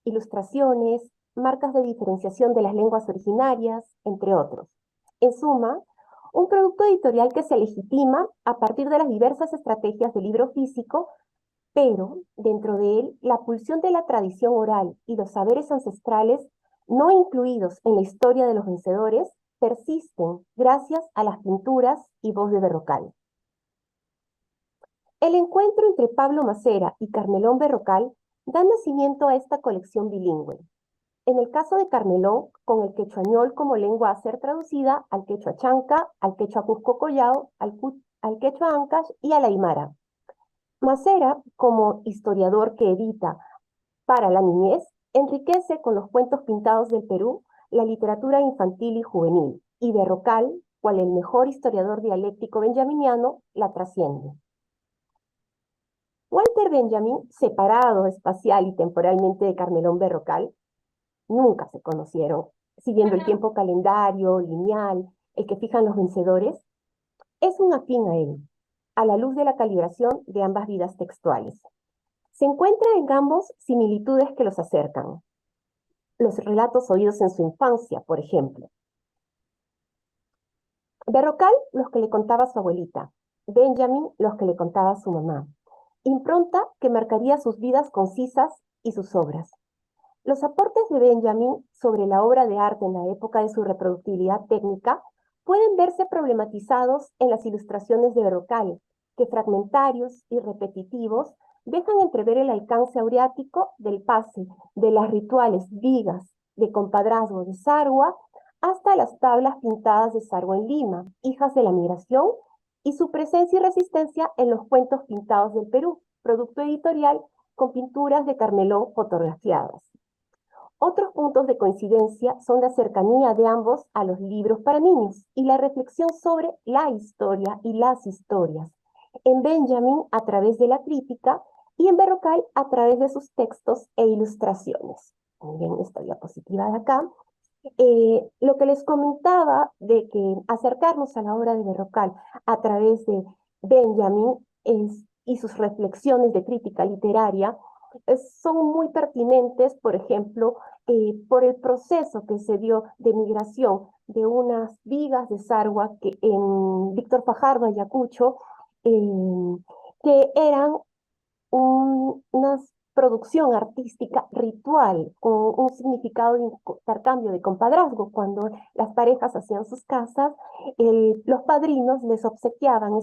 ilustraciones, marcas de diferenciación de las lenguas originarias, entre otros. En suma, un producto editorial que se legitima a partir de las diversas estrategias del libro físico, pero dentro de él la pulsión de la tradición oral y los saberes ancestrales no incluidos en la historia de los vencedores persisten gracias a las pinturas y voz de Berrocal. El encuentro entre Pablo Macera y Carmelón Berrocal da nacimiento a esta colección bilingüe. En el caso de Carmelón, con el quechuañol como lengua a ser traducida al quechua chanca, al quechua cusco collao, al quechua ancash y al aymara. Macera, como historiador que edita para la niñez, enriquece con los cuentos pintados del Perú la literatura infantil y juvenil, y Berrocal, cual el mejor historiador dialéctico benjaminiano, la trasciende. Walter Benjamin, separado espacial y temporalmente de Carmelón Berrocal, nunca se conocieron, siguiendo el tiempo calendario, lineal, el que fijan los vencedores, es un afín a él, a la luz de la calibración de ambas vidas textuales. Se encuentran en ambos similitudes que los acercan. Los relatos oídos en su infancia, por ejemplo. Berrocal, los que le contaba su abuelita. Benjamin, los que le contaba su mamá. Impronta que marcaría sus vidas concisas y sus obras. Los aportes de Benjamin sobre la obra de arte en la época de su reproductibilidad técnica pueden verse problematizados en las ilustraciones de Berrocal, que fragmentarios y repetitivos dejan entrever el alcance aureático del pase de las rituales vigas de compadrazgo de Sarwa hasta las tablas pintadas de Sarwa en Lima, hijas de la migración, y su presencia y resistencia en los cuentos pintados del Perú, producto editorial con pinturas de Carmelón fotografiadas. Otros puntos de coincidencia son la cercanía de ambos a los libros para niños y la reflexión sobre la historia y las historias. En Benjamin, a través de la crítica, y en Berrocal, a través de sus textos e ilustraciones. Miren esta diapositiva de acá. Lo que les comentaba de que acercarnos a la obra de Berrocal a través de Benjamin y sus reflexiones de crítica literaria son muy pertinentes, por ejemplo, por el proceso que se dio de migración de unas vigas de Sarwa que en Víctor Fajardo, Ayacucho, que eran una producción artística ritual con un significado de intercambio de compadrazgo. Cuando las parejas hacían sus casas, los padrinos les obsequiaban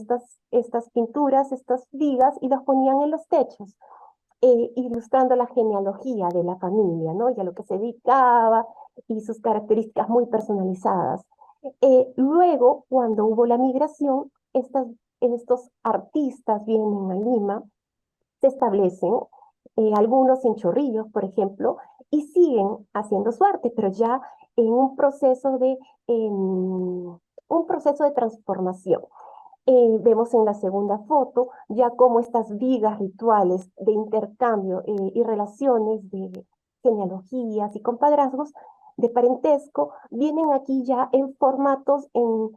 estas pinturas, estas vigas, y las ponían en los techos, ilustrando la genealogía de la familia, ¿no? Y a lo que se dedicaba y sus características muy personalizadas. Luego, cuando hubo la migración, estos artistas vienen a Lima, se establecen, algunos en Chorrillos, por ejemplo, y siguen haciendo su arte, pero ya en un proceso de transformación. Vemos en la segunda foto ya cómo estas vigas rituales de intercambio y relaciones de genealogías y compadrazgos de parentesco vienen aquí ya en formatos en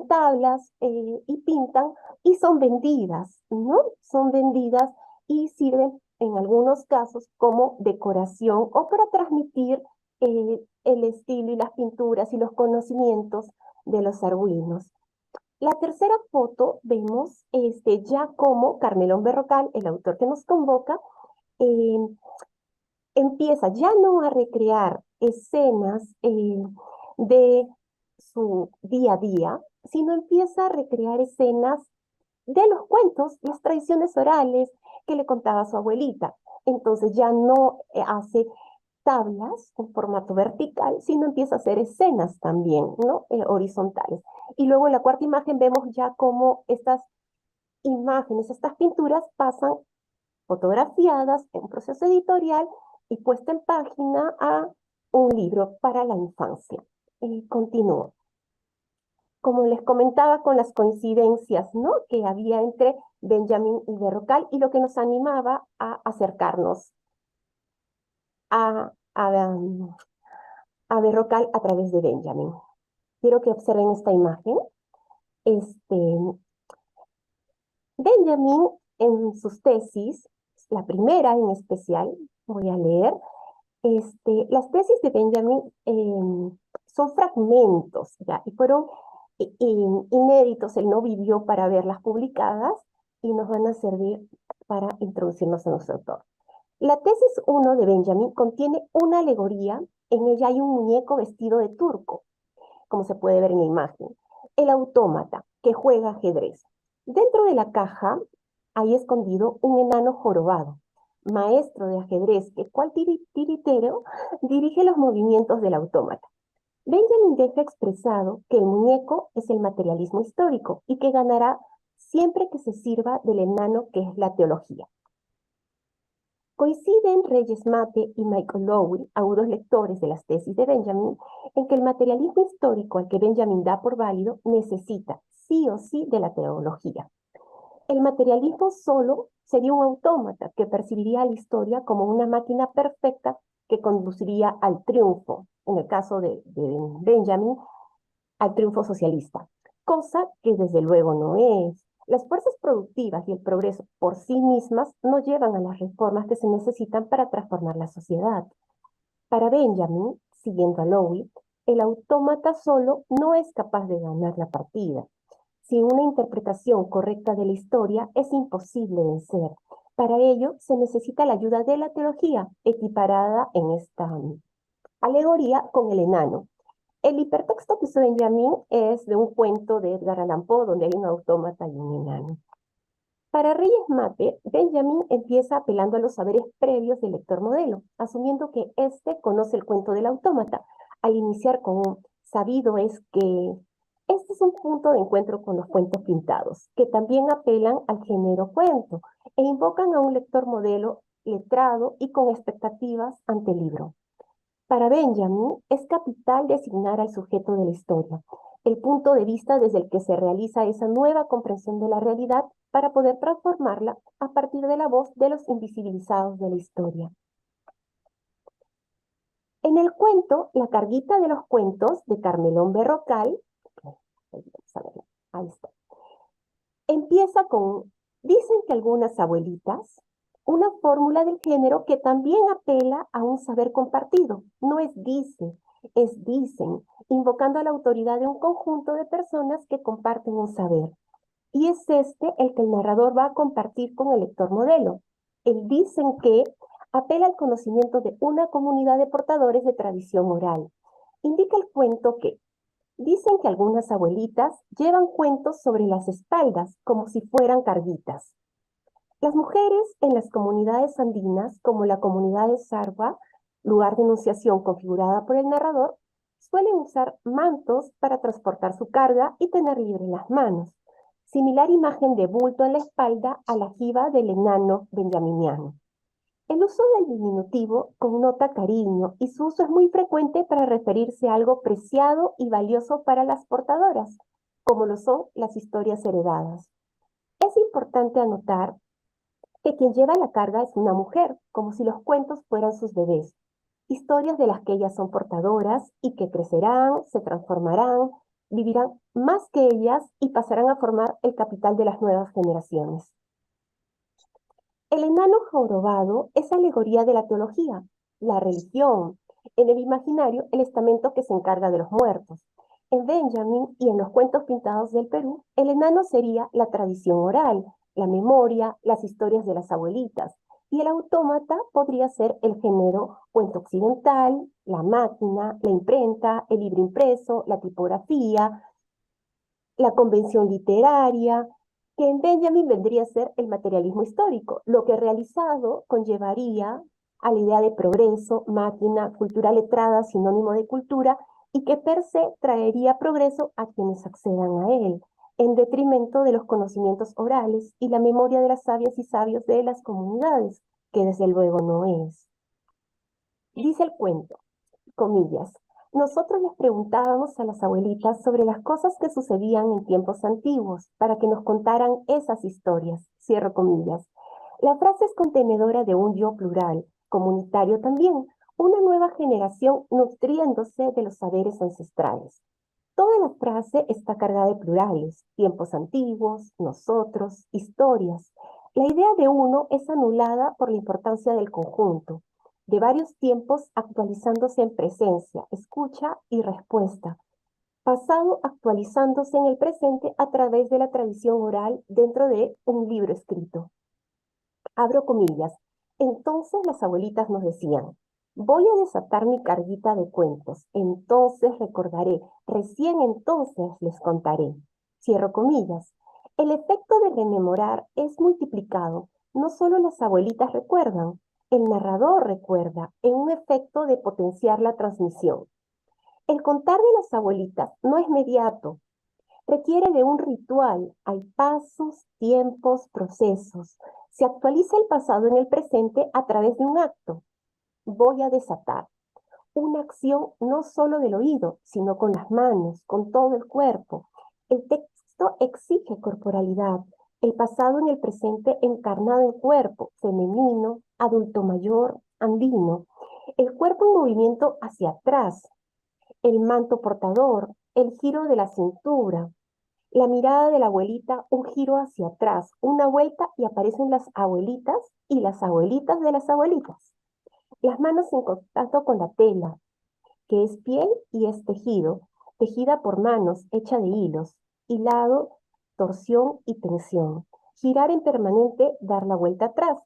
tablas, y pintan y son vendidas, ¿no? Son vendidas y sirven en algunos casos como decoración o para transmitir el estilo y las pinturas y los conocimientos de los argüinos. La tercera foto vemos ya como Carmelón Berrocal, el autor que nos convoca, eh, empieza ya no a recrear escenas de su día a día, sino empieza a recrear escenas de los cuentos, las tradiciones orales que le contaba su abuelita. Entonces ya no hace tablas en formato vertical, sino empieza a hacer escenas también, ¿no? Horizontales. Y luego en la cuarta imagen vemos ya cómo estas imágenes, estas pinturas pasan fotografiadas en un proceso editorial y puesta en página a un libro para la infancia. Continúo. Como les comentaba, con las coincidencias, ¿no?, que había entre Benjamin y Berrocal, y lo que nos animaba a acercarnos a Berrocal a través de Benjamin. Quiero que observen esta imagen. Benjamin, en sus tesis, la primera en especial, voy a leer, las tesis de Benjamin son fragmentos, ¿ya? Y fueron inéditos, él no vivió para verlas publicadas y nos van a servir para introducirnos a nuestro autor. La tesis 1 de Benjamin contiene una alegoría. En ella hay un muñeco vestido de turco, como se puede ver en la imagen, el autómata que juega ajedrez. Dentro de la caja hay escondido un enano jorobado, maestro de ajedrez, que cual tiritero dirige los movimientos del autómata. Benjamin deja expresado que el muñeco es el materialismo histórico y que ganará siempre que se sirva del enano que es la teología. Coinciden Reyes Mate y Michael Lowy, agudos lectores de las tesis de Benjamin, en que el materialismo histórico al que Benjamin da por válido necesita sí o sí de la teología. El materialismo solo sería un autómata que percibiría a la historia como una máquina perfecta que conduciría al triunfo, en el caso de Benjamin, al triunfo socialista, cosa que desde luego no es. Las fuerzas productivas y el progreso por sí mismas no llevan a las reformas que se necesitan para transformar la sociedad. Para Benjamin, siguiendo a Lowy, el autómata solo no es capaz de ganar la partida. Sin una interpretación correcta de la historia, es imposible vencer. Para ello, se necesita la ayuda de la teología, equiparada en esta alegoría con el enano. El hipertexto que hizo Benjamin es de un cuento de Edgar Allan Poe, donde hay un autómata y un enano. Para Reyes Mate, Benjamin empieza apelando a los saberes previos del lector modelo, asumiendo que éste conoce el cuento del autómata, al iniciar con un sabido es que este es un punto de encuentro con los cuentos pintados, que también apelan al género cuento, e invocan a un lector modelo, letrado y con expectativas ante el libro. Para Benjamin es capital designar al sujeto de la historia, el punto de vista desde el que se realiza esa nueva comprensión de la realidad para poder transformarla a partir de la voz de los invisibilizados de la historia. En el cuento La carguita de los cuentos de Carmelón Berrocal, ahí está, empieza con, dicen que algunas abuelitas, una fórmula del género que también apela a un saber compartido. No es dice, es dicen, invocando a la autoridad de un conjunto de personas que comparten un saber. Y es este el que el narrador va a compartir con el lector modelo. El dicen que apela al conocimiento de una comunidad de portadores de tradición oral. Indica el cuento que dicen que algunas abuelitas llevan cuentos sobre las espaldas como si fueran carguitas. Las mujeres en las comunidades andinas, como la comunidad de Sarwa, lugar de enunciación configurada por el narrador, suelen usar mantos para transportar su carga y tener libre las manos. Similar imagen de bulto en la espalda a la jiba del enano benjaminiano. El uso del diminutivo connota cariño y su uso es muy frecuente para referirse a algo preciado y valioso para las portadoras, como lo son las historias heredadas. Es importante anotar que quien lleva la carga es una mujer, como si los cuentos fueran sus bebés, historias de las que ellas son portadoras y que crecerán, se transformarán, vivirán más que ellas y pasarán a formar el capital de las nuevas generaciones. El enano jorobado es alegoría de la teología, la religión, en el imaginario el estamento que se encarga de los muertos. En Benjamin y en los cuentos pintados del Perú, el enano sería la tradición oral, la memoria, las historias de las abuelitas, y el autómata podría ser el género cuento occidental, la máquina, la imprenta, el libro impreso, la tipografía, la convención literaria, que en Benjamin vendría a ser el materialismo histórico, lo que realizado conllevaría a la idea de progreso, máquina, cultura letrada, sinónimo de cultura, y que per se traería progreso a quienes accedan a él, en detrimento de los conocimientos orales y la memoria de las sabias y sabios de las comunidades, que desde luego no es. Dice el cuento, comillas, nosotros les preguntábamos a las abuelitas sobre las cosas que sucedían en tiempos antiguos para que nos contaran esas historias, cierro comillas. La frase es contenedora de un yo plural, comunitario también, una nueva generación nutriéndose de los saberes ancestrales. Toda la frase está cargada de plurales, tiempos antiguos, nosotros, historias. La idea de uno es anulada por la importancia del conjunto, de varios tiempos actualizándose en presencia, escucha y respuesta. Pasado actualizándose en el presente a través de la tradición oral dentro de un libro escrito. Abro comillas. Entonces las abuelitas nos decían, voy a desatar mi carguita de cuentos, entonces recordaré, recién entonces les contaré. Cierro comillas. El efecto de rememorar es multiplicado. No solo las abuelitas recuerdan, el narrador recuerda, en un efecto de potenciar la transmisión. El contar de las abuelitas no es mediato, requiere de un ritual. Hay pasos, tiempos, procesos. Se actualiza el pasado en el presente a través de un acto. Voy a desatar. Una acción no solo del oído, sino con las manos, con todo el cuerpo. El texto exige corporalidad. El pasado en el presente encarnado en cuerpo, femenino, adulto mayor, andino. El cuerpo en movimiento hacia atrás. El manto portador, el giro de la cintura, la mirada de la abuelita, un giro hacia atrás, una vuelta y aparecen las abuelitas y las abuelitas de las abuelitas. Las manos en contacto con la tela, que es piel y es tejido, tejida por manos, hecha de hilos, hilado, torsión y tensión. Girar en permanente, dar la vuelta atrás.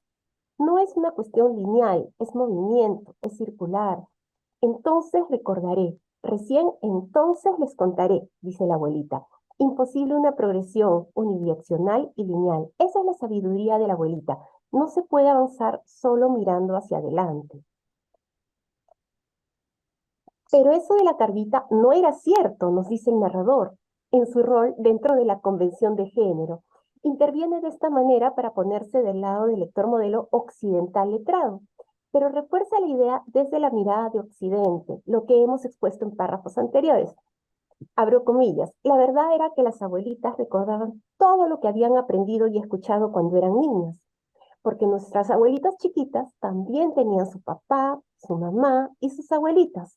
No es una cuestión lineal, es movimiento, es circular. Entonces recordaré, recién entonces les contaré, dice la abuelita. Imposible una progresión unidireccional y lineal. Esa es la sabiduría de la abuelita. No se puede avanzar solo mirando hacia adelante. Pero eso de la carguita no era cierto, nos dice el narrador, en su rol dentro de la convención de género. Interviene de esta manera para ponerse del lado del lector modelo occidental letrado, pero refuerza la idea desde la mirada de Occidente, lo que hemos expuesto en párrafos anteriores. Abro comillas, la verdad era que las abuelitas recordaban todo lo que habían aprendido y escuchado cuando eran niñas, porque nuestras abuelitas chiquitas también tenían su papá, su mamá y sus abuelitas.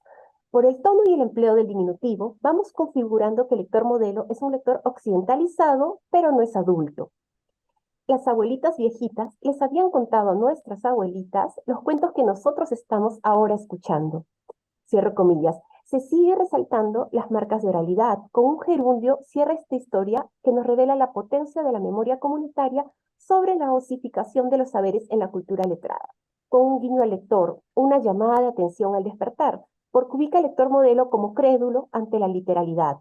Por el tono y el empleo del diminutivo, vamos configurando que el lector modelo es un lector occidentalizado, pero no es adulto. Las abuelitas viejitas les habían contado a nuestras abuelitas los cuentos que nosotros estamos ahora escuchando. Cierro comillas. Se sigue resaltando las marcas de oralidad. Con un gerundio cierra esta historia que nos revela la potencia de la memoria comunitaria sobre la osificación de los saberes en la cultura letrada. Con un guiño al lector, una llamada de atención al despertar, porque ubica al lector modelo como crédulo ante la literalidad.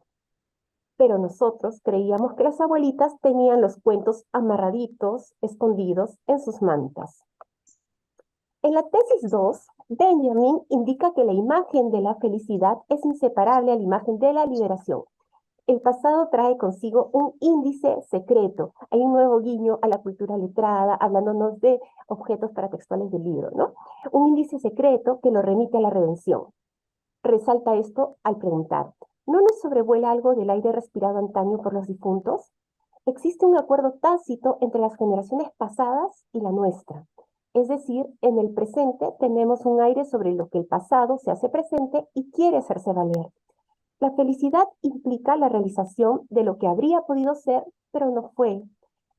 Pero nosotros creíamos que las abuelitas tenían los cuentos amarraditos, escondidos en sus mantas. En la tesis 2, Benjamin indica que la imagen de la felicidad es inseparable a la imagen de la liberación. El pasado trae consigo un índice secreto. Hay un nuevo guiño a la cultura letrada, hablándonos de objetos paratextuales del libro, ¿no? Un índice secreto que lo remite a la redención. Resalta esto al preguntar, ¿no nos sobrevuela algo del aire respirado antaño por los difuntos? Existe un acuerdo tácito entre las generaciones pasadas y la nuestra. Es decir, en el presente tenemos un aire sobre lo que el pasado se hace presente y quiere hacerse valer. La felicidad implica la realización de lo que habría podido ser, pero no fue.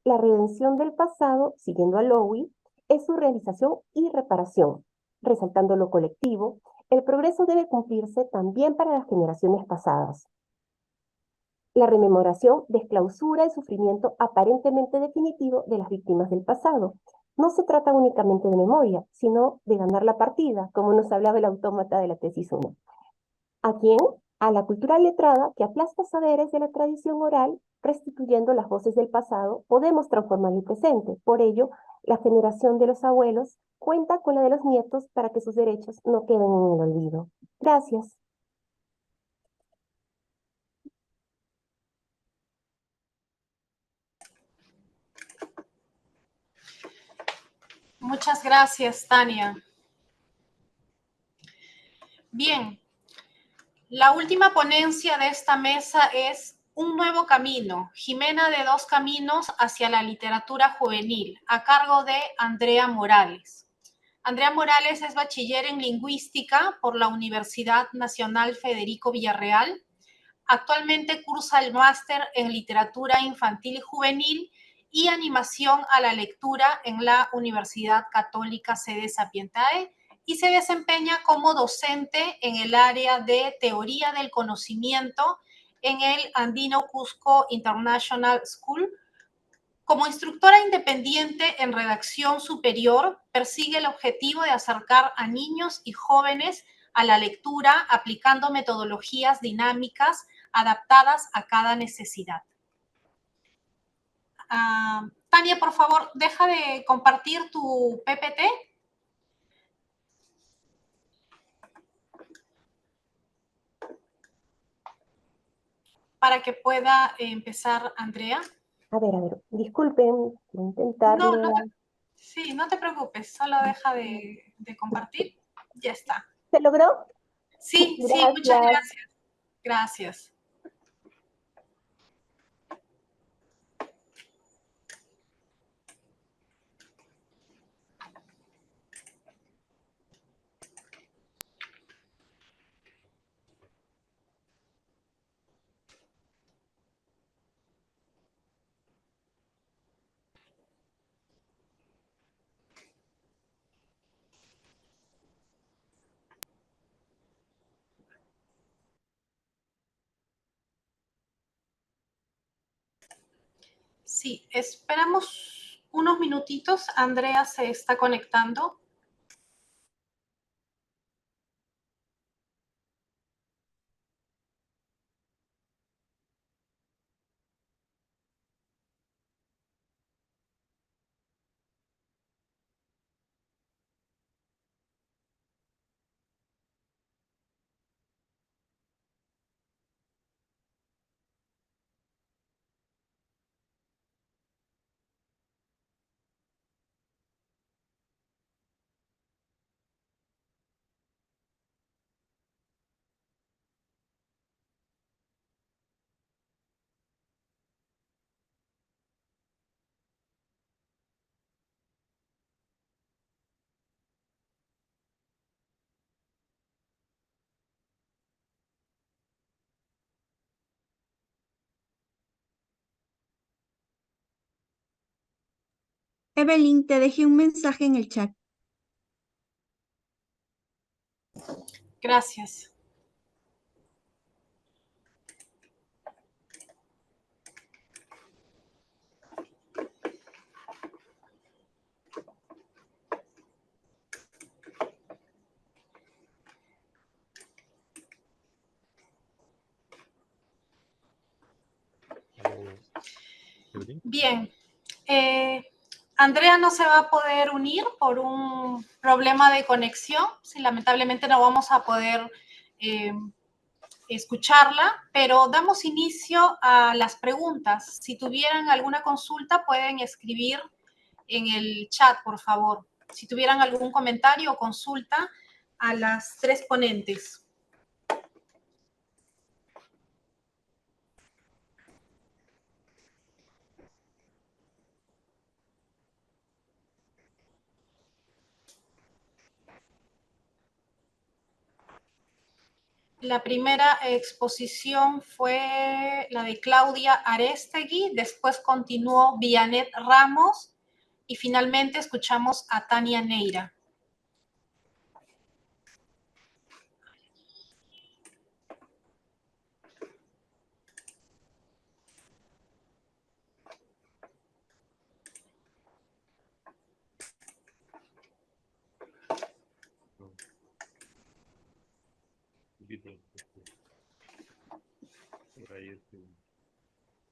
La redención del pasado, siguiendo a Lowy, es su realización y reparación. Resaltando lo colectivo, el progreso debe cumplirse también para las generaciones pasadas. La rememoración desclausura el sufrimiento aparentemente definitivo de las víctimas del pasado. No se trata únicamente de memoria, sino de ganar la partida, como nos hablaba el autómata de la tesis 1. ¿A quién? A la cultura letrada que aplasta saberes de la tradición oral, restituyendo las voces del pasado, podemos transformar el presente. Por ello, la generación de los abuelos cuenta con la de los nietos para que sus derechos no queden en el olvido. Gracias. Muchas gracias, Tania. Bien, la última ponencia de esta mesa es Un nuevo camino, Jimena de dos caminos hacia la literatura juvenil, a cargo de Andrea Morales. Andrea Morales es bachiller en lingüística por la Universidad Nacional Federico Villarreal. Actualmente cursa el máster en literatura infantil y juvenil y animación a la lectura en la Universidad Católica Sede Sapientiae y se desempeña como docente en el área de teoría del conocimiento en el Andino Cusco International School. Como instructora independiente en redacción superior, persigue el objetivo de acercar a niños y jóvenes a la lectura aplicando metodologías dinámicas adaptadas a cada necesidad. Tania, por favor, deja de compartir tu PPT. Para que pueda empezar Andrea. A ver, disculpen, voy a intentarlo. Sí, no te preocupes, solo deja de compartir. Ya está. ¿Se logró? Sí, Gracias. sí, muchas gracias. Gracias. Sí, esperamos unos minutitos. Andrea se está conectando. Evelyn, te dejé un mensaje en el chat. Gracias. Bien. Andrea no se va a poder unir por un problema de conexión. Sí, lamentablemente no vamos a poder escucharla, pero damos inicio a las preguntas. Si tuvieran alguna consulta, pueden escribir en el chat, por favor. Si tuvieran algún comentario o consulta a las tres ponentes. La primera exposición fue la de Claudia Arestegui, después continuó Vianet Ramos y finalmente escuchamos a Tania Neira.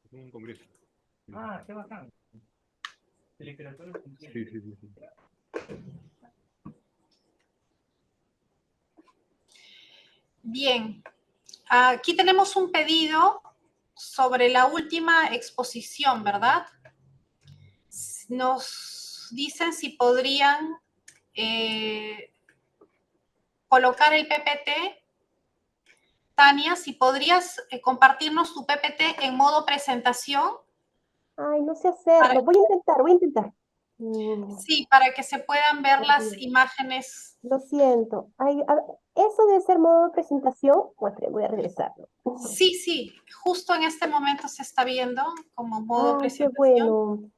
Es un congreso. Ah, qué bacán. ¿De literatura? Sí. Bien, aquí tenemos un pedido sobre la última exposición, ¿verdad? Nos dicen si podrían colocar el PPT. Tania, si podrías compartirnos tu PPT en modo presentación. Ay, no sé hacerlo. Voy a intentar. Sí, para que se puedan ver las Bien. imágenes. Lo siento. Ay, eso debe ser modo de presentación. Voy a regresarlo. Sí, justo en este momento se está viendo como modo Ay, qué presentación. bueno.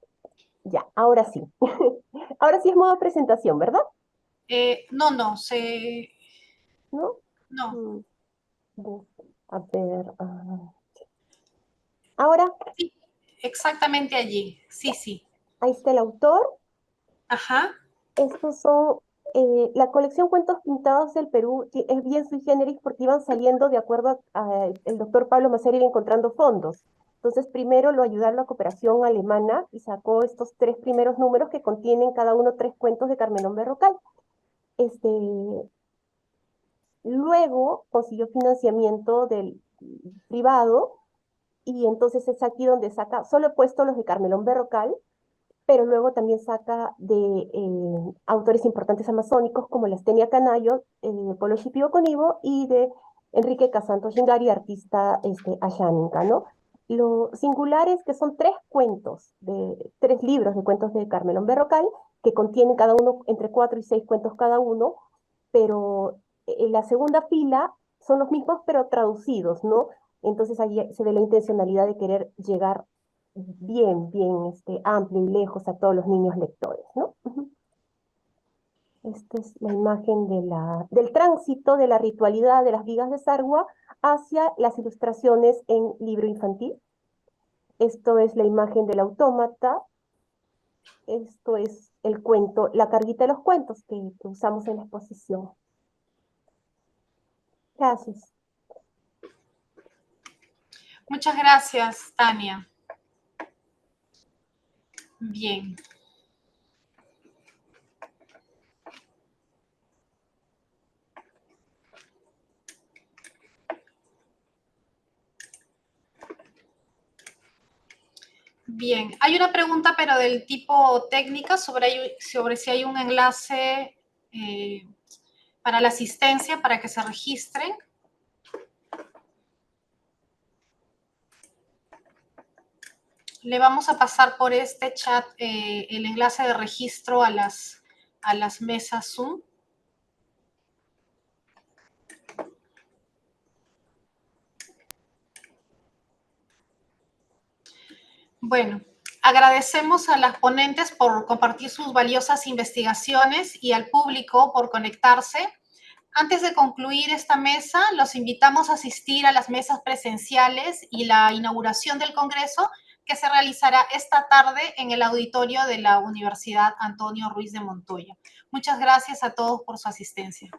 Ya, ahora sí. Ahora sí es modo presentación, ¿verdad? No, ¿No? no. A ver. Ahora, Sí, exactamente allí. Sí. ahí está el autor. Ajá. Estos son la colección Cuentos Pintados del Perú, que es bien sui generis porque iban saliendo de acuerdo a el doctor Pablo Maceri iba encontrando fondos. Entonces, primero lo ayudó la cooperación alemana y sacó estos tres primeros números que contienen cada uno tres cuentos de Carmelón Berrocal. Este, luego consiguió financiamiento del privado y entonces es aquí donde saca, solo he puesto los de Carmelón Berrocal, pero luego también saca de autores importantes amazónicos como Lastenia Canayo, Polo Shipibo Conibo y de Enrique Casanto Shingari, artista ayánica, ¿no? Lo singular es que son tres libros de cuentos de Carmelón Berrocal, que contienen cada uno entre 4 y 6 cuentos cada uno, pero en la segunda fila son los mismos pero traducidos, ¿no? Entonces ahí se ve la intencionalidad de querer llegar bien amplio y lejos a todos los niños lectores, ¿no? Esta es la imagen del tránsito de la ritualidad de las vigas de Sargua hacia las ilustraciones en libro infantil. Esto es la imagen del autómata. Esto es el cuento, la carguita de los cuentos que usamos en la exposición. Gracias. Muchas gracias, Tania. Bien. Bien, hay una pregunta, pero del tipo técnica, sobre si hay un enlace para la asistencia, para que se registren. Le vamos a pasar por este chat el enlace de registro a las mesas Zoom. Bueno, Agradecemos a las ponentes por compartir sus valiosas investigaciones y al público por conectarse. Antes de concluir esta mesa, los invitamos a asistir a las mesas presenciales y la inauguración del Congreso que se realizará esta tarde en el auditorio de la Universidad Antonio Ruiz de Montoya. Muchas gracias a todos por su asistencia.